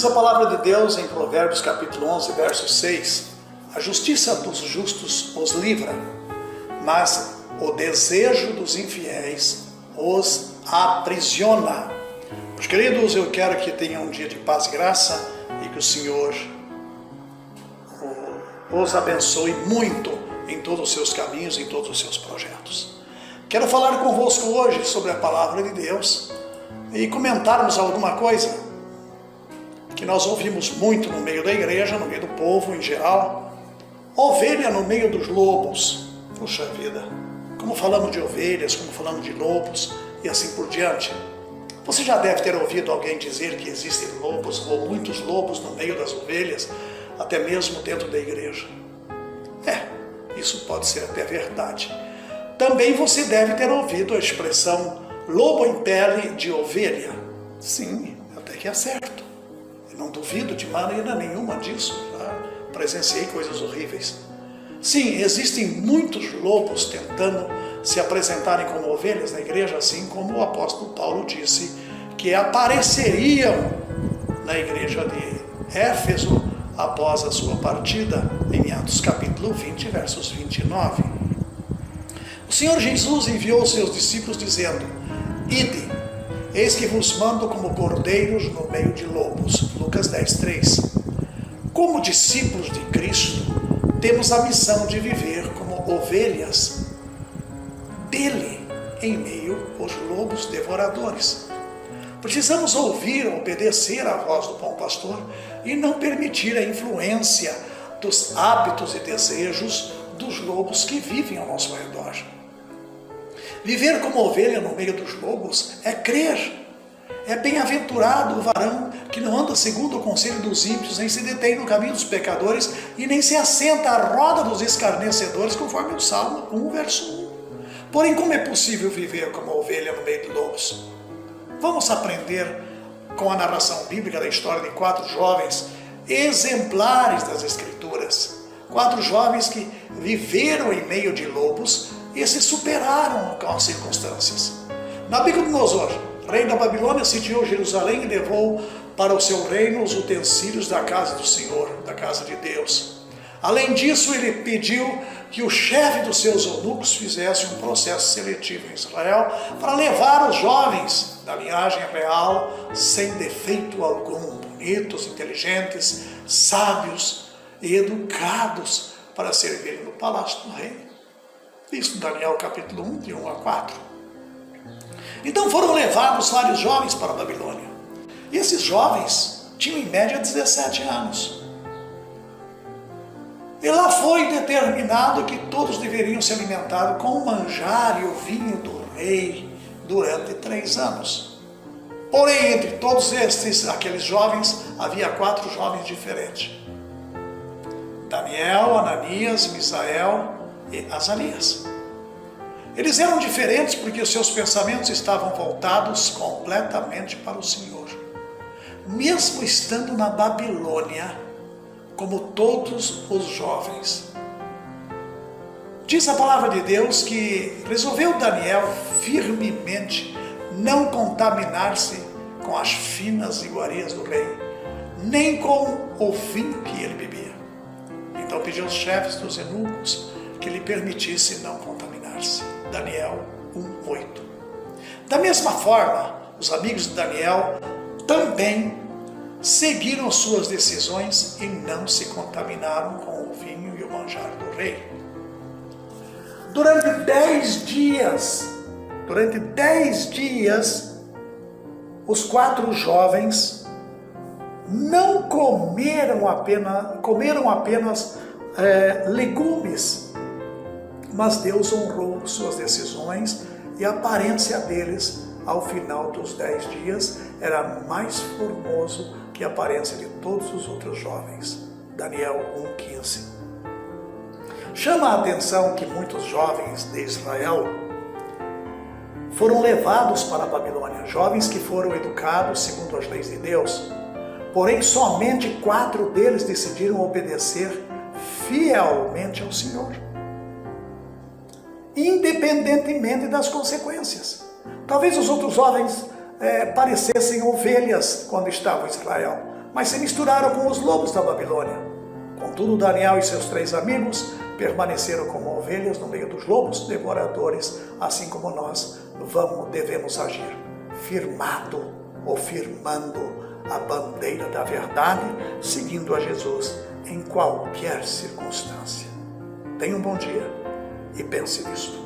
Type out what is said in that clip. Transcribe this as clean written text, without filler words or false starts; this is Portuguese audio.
Diz a palavra de Deus em Provérbios capítulo 11, verso 6: a justiça dos justos os livra, mas o desejo dos infiéis os aprisiona. Meus queridos, eu quero que tenham um dia de paz e graça e que o Senhor os abençoe muito em todos os seus caminhos, em todos os seus projetos. Quero falar convosco hoje sobre a palavra de Deus e comentarmos alguma coisa que nós ouvimos muito no meio da igreja, no meio do povo em geral: ovelha no meio dos lobos. Puxa vida, como falamos de ovelhas, como falamos de lobos e assim por diante. Você já deve ter ouvido alguém dizer que existem lobos ou muitos lobos no meio das ovelhas, até mesmo dentro da igreja. Isso pode ser até verdade. Também você deve ter ouvido a expressão lobo em pele de ovelha. Sim, até que é certo. Eu não duvido de maneira nenhuma disso. Já presenciei coisas horríveis. Sim, existem muitos lobos tentando se apresentarem como ovelhas na igreja, assim como o apóstolo Paulo disse que apareceriam na igreja de Éfeso após a sua partida, em Atos capítulo 20, versos 29. O Senhor Jesus enviou os seus discípulos dizendo: ide, eis que vos mando como cordeiros no meio de lobos. Lucas 10, 3. Como discípulos de Cristo, temos a missão de viver como ovelhas dele em meio aos lobos devoradores. Precisamos ouvir, obedecer à voz do bom pastor e não permitir a influência dos hábitos e desejos dos lobos que vivem ao nosso redor. Viver como ovelha no meio dos lobos é crer. É bem-aventurado o varão que não anda segundo o conselho dos ímpios, nem se detém no caminho dos pecadores, e nem se assenta à roda dos escarnecedores, conforme o Salmo 1, verso 1. Porém, como é possível viver como ovelha no meio de lobos? Vamos aprender com a narração bíblica da história de 4 jovens exemplares das Escrituras. 4 jovens que viveram em meio de lobos e se superaram com as circunstâncias. Nabucodonosor, rei da Babilônia, sitiou Jerusalém e levou para o seu reino os utensílios da casa do Senhor, da casa de Deus. Além disso, ele pediu que o chefe dos seus eunucos fizesse um processo seletivo em Israel para levar os jovens da linhagem real sem defeito algum, bonitos, inteligentes, sábios e educados para servirem no palácio do rei. Isso em Daniel capítulo 1, de 1 a 4. Então foram levados vários jovens para a Babilônia. E esses jovens tinham em média 17 anos. E lá foi determinado que todos deveriam se alimentar com o manjar e o vinho do rei durante 3 anos. Porém, entre todos aqueles jovens, havia 4 jovens diferentes: Daniel, Ananias, Misael e Azarias. Eles eram diferentes porque os seus pensamentos estavam voltados completamente para o Senhor. Mesmo estando na Babilônia, como todos os jovens. Diz a palavra de Deus que resolveu Daniel firmemente não contaminar-se com as finas iguarias do rei, nem com o vinho que ele bebia. Então pediu aos chefes dos eunucos que lhe permitisse não contaminar-se. Daniel 1:8. Da mesma forma, os amigos de Daniel também seguiram suas decisões e não se contaminaram com o vinho e o manjar do rei. Durante 10 dias, os 4 jovens não comeram apenas legumes, mas Deus honrou suas decisões e a aparência deles ao final dos 10 dias era mais formoso que a aparência de todos os outros jovens. Daniel 1:15. Chama a atenção que muitos jovens de Israel foram levados para a Babilônia, jovens que foram educados segundo as leis de Deus. Porém, somente 4 deles decidiram obedecer fielmente ao Senhor, independentemente das consequências. Talvez os outros jovens parecessem ovelhas quando estavam em Israel, mas se misturaram com os lobos da Babilônia. Contudo, Daniel e seus 3 amigos permaneceram como ovelhas no meio dos lobos devoradores, assim como nós devemos agir, firmando a bandeira da verdade, seguindo a Jesus em qualquer circunstância. Tenha um bom dia e pense nisto.